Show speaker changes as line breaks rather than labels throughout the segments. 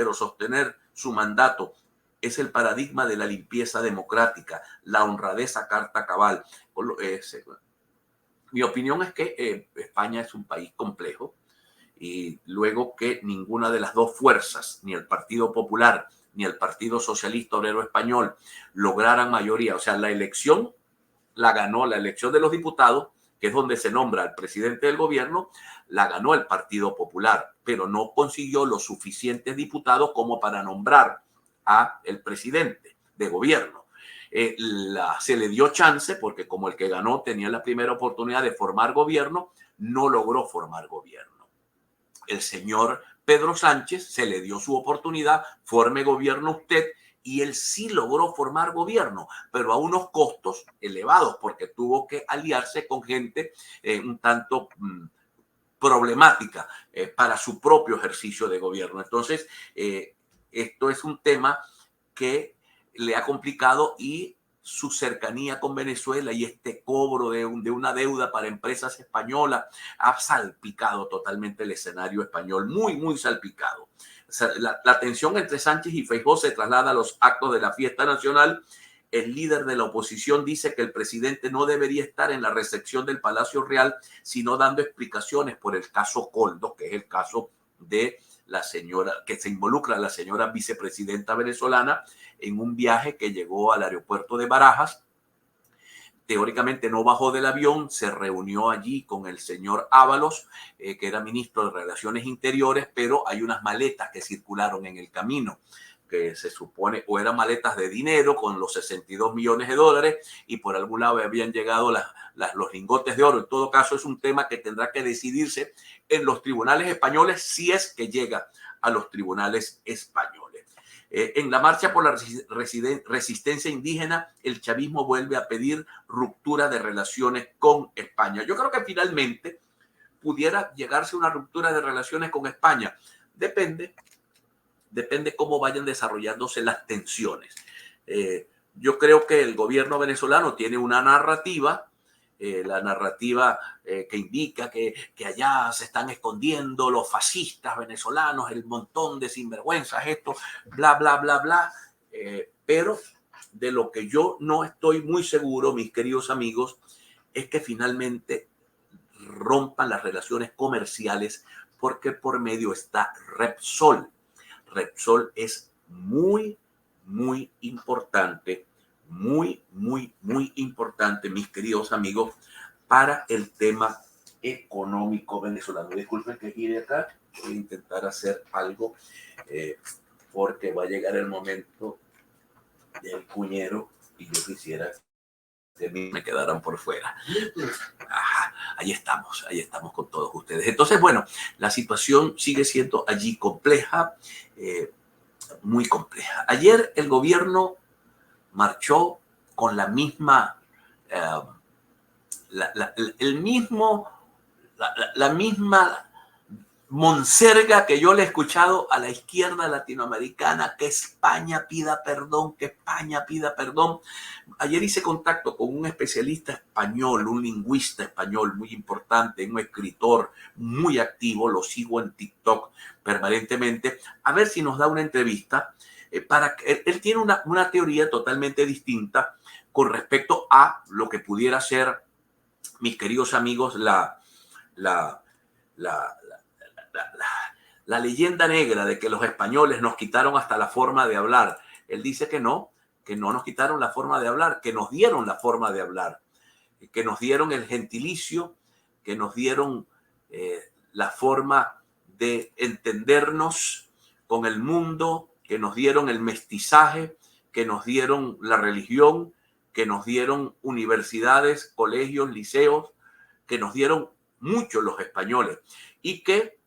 pero sostener su mandato es el paradigma de la limpieza democrática, la honradez a carta cabal. Mi opinión es que España es un país complejo y luego que ninguna de las dos fuerzas, ni el Partido Popular ni el Partido Socialista Obrero Español, lograran mayoría. O sea, la elección la ganó, la elección de los diputados, que es donde se nombra al presidente del gobierno, la ganó el Partido Popular, pero no consiguió los suficientes diputados como para nombrar a el presidente de gobierno. Se le dio chance porque como el que ganó tenía la primera oportunidad de formar gobierno, no logró formar gobierno. El señor Pedro Sánchez se le dio su oportunidad, forme gobierno usted, y él sí logró formar gobierno, pero a unos costos elevados, porque tuvo que aliarse con gente un tanto problemática para su propio ejercicio de gobierno. Entonces, esto es un tema que le ha complicado, y su cercanía con Venezuela y este cobro de una deuda para empresas españolas ha salpicado totalmente el escenario español, muy, muy salpicado. O sea, la tensión entre Sánchez y Feijóo se traslada a los actos de la fiesta nacional. El líder de la oposición dice que el presidente no debería estar en la recepción del Palacio Real, sino dando explicaciones por el caso Coldo, que es el caso de la señora, que se involucra a la señora vicepresidenta venezolana en un viaje que llegó al aeropuerto de Barajas. Teóricamente no bajó del avión, se reunió allí con el señor Ábalos, que era ministro de Relaciones Interiores, pero hay unas maletas que circularon en el camino, que se supone o eran maletas de dinero con los 62 millones de dólares, y por algún lado habían llegado los lingotes de oro. En todo caso, es un tema que tendrá que decidirse en los tribunales españoles, si es que llega a los tribunales españoles. En la marcha por la resistencia indígena, el chavismo vuelve a pedir ruptura de relaciones con España. Yo creo que finalmente pudiera llegarse a una ruptura de relaciones con España. Depende cómo vayan desarrollándose las tensiones. Yo creo que el gobierno venezolano tiene una narrativa, la narrativa que indica que allá se están escondiendo los fascistas venezolanos, el montón de sinvergüenzas, esto, bla, bla, bla, bla. Pero de lo que yo no estoy muy seguro, mis queridos amigos, es que finalmente rompan las relaciones comerciales, porque por medio está Repsol. Repsol es muy, muy importante, muy, muy, muy importante, mis queridos amigos, para el tema económico venezolano. Disculpen que gire acá, voy a intentar hacer algo porque va a llegar el momento del cuñero y yo quisiera que me quedaran por fuera. Ajá, ahí estamos con todos ustedes. Entonces, bueno, la situación sigue siendo allí compleja, muy compleja. Ayer el gobierno marchó con la misma, la misma monserga que yo le he escuchado a la izquierda latinoamericana, que España pida perdón, que España pida perdón. Ayer hice contacto con un especialista español, un lingüista español muy importante, un escritor muy activo, lo sigo en TikTok permanentemente, a ver si nos da una entrevista. Para que él tiene una teoría totalmente distinta con respecto a lo que pudiera ser, mis queridos amigos, la leyenda negra de que los españoles nos quitaron hasta la forma de hablar. Él dice que no nos quitaron la forma de hablar, que nos dieron la forma de hablar, que nos dieron el gentilicio, que nos dieron la forma de entendernos con el mundo, que nos dieron el mestizaje, que nos dieron la religión, que nos dieron universidades, colegios, liceos, que nos dieron mucho los españoles, y que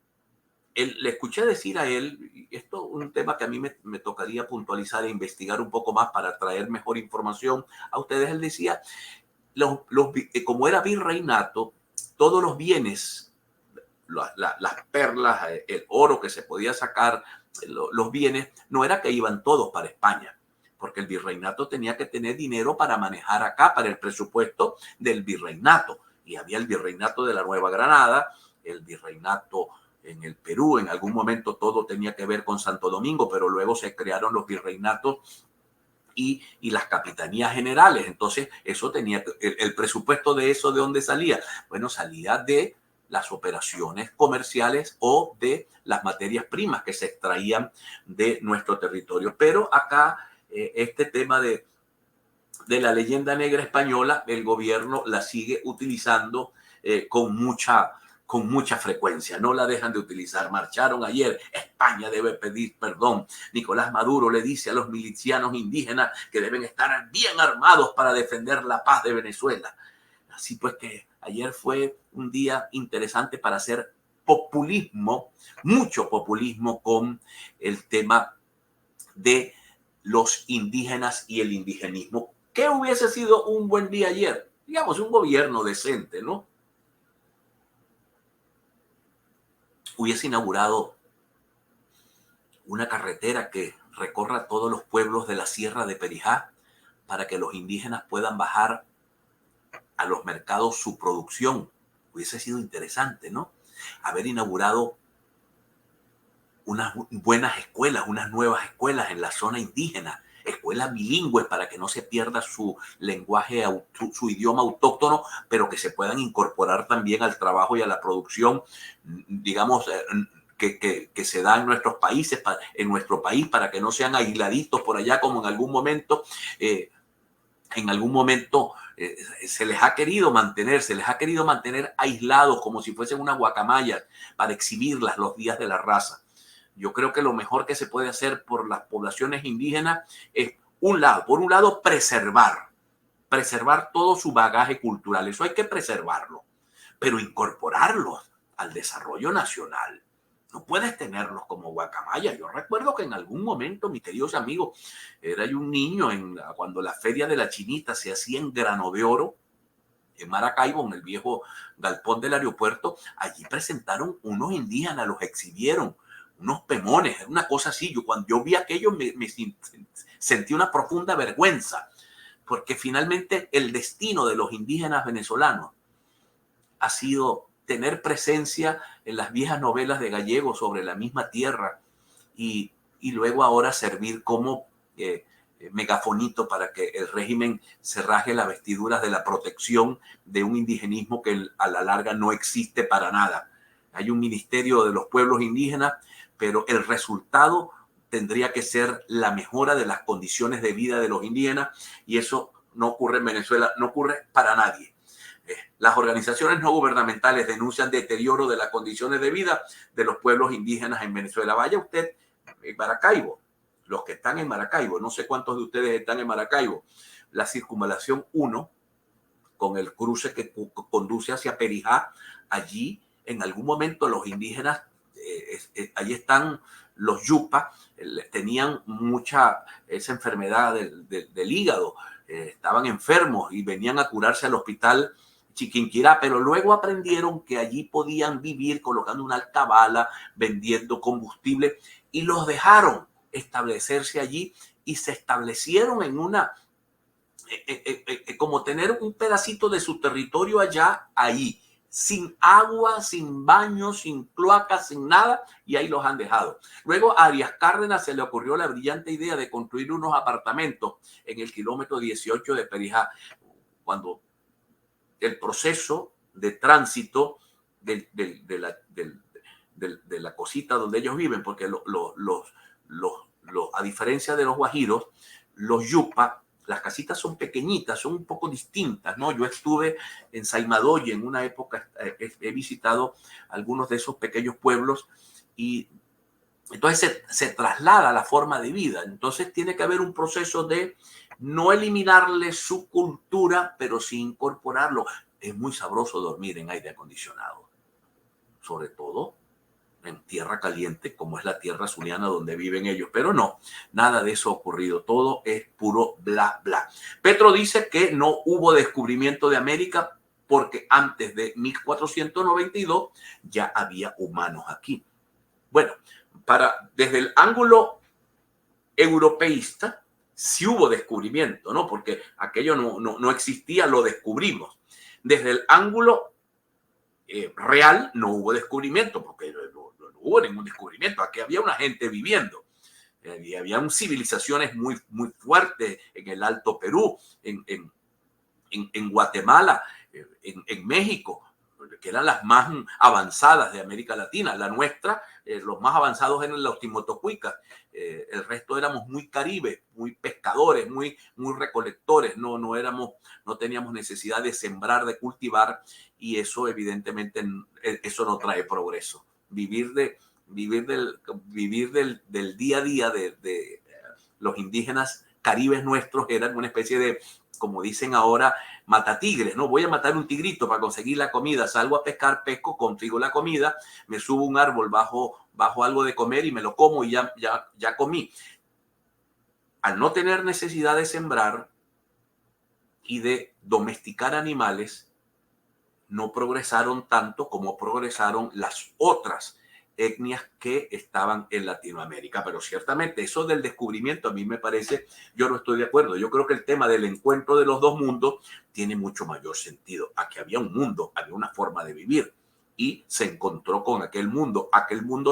le escuché decir a él, y esto es un tema que a mí me tocaría puntualizar e investigar un poco más para traer mejor información a ustedes. Él decía, como era virreinato, todos los bienes, las perlas, el oro que se podía sacar, los bienes, no era que iban todos para España, porque el virreinato tenía que tener dinero para manejar acá, para el presupuesto del virreinato. Y había el virreinato de la Nueva Granada, el virreinato en el Perú. En algún momento todo tenía que ver con Santo Domingo, pero luego se crearon los virreinatos y las capitanías generales. Entonces, eso tenía el presupuesto de eso, ¿de dónde salía? Bueno, salía de las operaciones comerciales o de las materias primas que se extraían de nuestro territorio. Pero acá, este tema de la leyenda negra española, el gobierno la sigue utilizando con mucha frecuencia. No la dejan de utilizar. Marcharon ayer. España debe pedir perdón. Nicolás Maduro le dice a los milicianos indígenas que deben estar bien armados para defender la paz de Venezuela. Así pues que ayer fue un día interesante para hacer populismo, mucho populismo con el tema de los indígenas y el indigenismo. ¿Qué hubiese sido un buen día ayer? Digamos, un gobierno decente, ¿no? Hubiese inaugurado una carretera que recorra todos los pueblos de la Sierra de Perijá para que los indígenas puedan bajar a los mercados su producción. Hubiese sido interesante, ¿no? Haber inaugurado unas buenas escuelas, unas nuevas escuelas en la zona indígena, escuelas bilingües para que no se pierda su lenguaje, su idioma autóctono, pero que se puedan incorporar también al trabajo y a la producción, digamos, que se da en nuestros países, en nuestro país, para que no sean aisladitos por allá como en algún momento se les ha querido mantener aislados como si fuesen unas guacamayas para exhibirlas los días de la raza. Yo creo que lo mejor que se puede hacer por las poblaciones indígenas es, por un lado, preservar todo su bagaje cultural. Eso hay que preservarlo, pero incorporarlo al desarrollo nacional. No puedes tenerlos como guacamaya. Yo recuerdo que en algún momento, mis queridos amigos, era yo un niño cuando la feria de la Chinita se hacía en Grano de Oro, en Maracaibo, en el viejo galpón del aeropuerto. Allí presentaron unos indígenas, los exhibieron, unos pemones, una cosa así. Cuando yo vi aquello me sentí una profunda vergüenza, porque finalmente el destino de los indígenas venezolanos ha sido tener presencia en las viejas novelas de Gallego sobre la misma tierra y luego ahora servir como megafonito para que el régimen se rasgue las vestiduras de la protección de un indigenismo que a la larga no existe para nada. Hay un ministerio de los pueblos indígenas, pero el resultado tendría que ser la mejora de las condiciones de vida de los indígenas, y eso no ocurre en Venezuela, no ocurre para nadie. Las organizaciones no gubernamentales denuncian deterioro de las condiciones de vida de los pueblos indígenas en Venezuela. Vaya usted en Maracaibo, los que están en Maracaibo, no sé cuántos de ustedes están en Maracaibo, la circunvalación 1, con el cruce que conduce hacia Perijá, allí en algún momento los indígenas, allí están los yupa, tenían esa enfermedad del hígado, estaban enfermos y venían a curarse al hospital Chiquinquirá, pero luego aprendieron que allí podían vivir colocando una alcabala, vendiendo combustible, y los dejaron establecerse allí y se establecieron en como tener un pedacito de su territorio ahí, sin agua, sin baño, sin cloacas, sin nada, y ahí los han dejado. Luego a Arias Cárdenas se le ocurrió la brillante idea de construir unos apartamentos en el kilómetro 18 de Perijá, cuando el proceso de tránsito de la cosita donde ellos viven, porque a diferencia de los guajiros, los yupa, las casitas son pequeñitas, son un poco distintas, ¿no? Yo estuve en Saimadoye en una época, he visitado algunos de esos pequeños pueblos y entonces se traslada la forma de vida. Entonces tiene que haber un proceso de no eliminarle su cultura, pero sí incorporarlo. Es muy sabroso dormir en aire acondicionado, sobre todo en tierra caliente, como es la tierra zuliana donde viven ellos. Pero no, nada de eso ha ocurrido. Todo es puro bla, bla. Petro dice que no hubo descubrimiento de América porque antes de 1492 ya había humanos aquí. Bueno, desde el ángulo europeísta, sí hubo descubrimiento, ¿no? Porque aquello no existía, lo descubrimos. Desde el ángulo real no hubo descubrimiento, porque hubo ningún descubrimiento. Aquí había una gente viviendo. Y había civilizaciones muy, muy fuertes en el Alto Perú, en Guatemala, en México, que eran las más avanzadas de América Latina. La nuestra, los más avanzados eran los Timotocuicas. El resto éramos muy caribes, muy pescadores, muy recolectores. No teníamos necesidad de sembrar, de cultivar, y eso evidentemente eso no trae progreso. Vivir del día a día de los indígenas caribes nuestros eran una especie de, como dicen ahora, matatigres, ¿no? Voy a matar un tigrito para conseguir la comida, salgo a pescar, pesco, consigo la comida, me subo a un árbol, bajo algo de comer y me lo como y ya comí. Al no tener necesidad de sembrar y de domesticar animales, no progresaron tanto como progresaron las otras etnias que estaban en Latinoamérica. Pero ciertamente eso del descubrimiento a mí me parece, yo no estoy de acuerdo. Yo creo que el tema del encuentro de los dos mundos tiene mucho mayor sentido. Aquí había un mundo, había una forma de vivir y se encontró con aquel mundo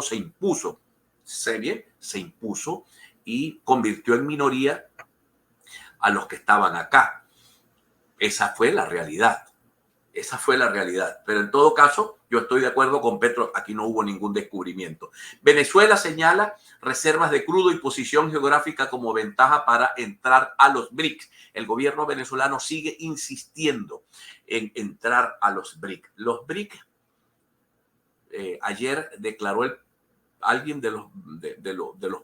se impuso, se impuso y convirtió en minoría a los que estaban acá. Esa fue la realidad. Esa fue la realidad. Pero en todo caso, yo estoy de acuerdo con Petro. Aquí no hubo ningún descubrimiento. Venezuela señala reservas de crudo y posición geográfica como ventaja para entrar a los BRICS. El gobierno venezolano sigue insistiendo en entrar a los BRICS. Los BRICS, ayer declaró alguien de los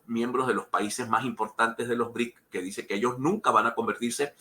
miembros de los países más importantes de los BRICS, que dice que ellos nunca van a convertirse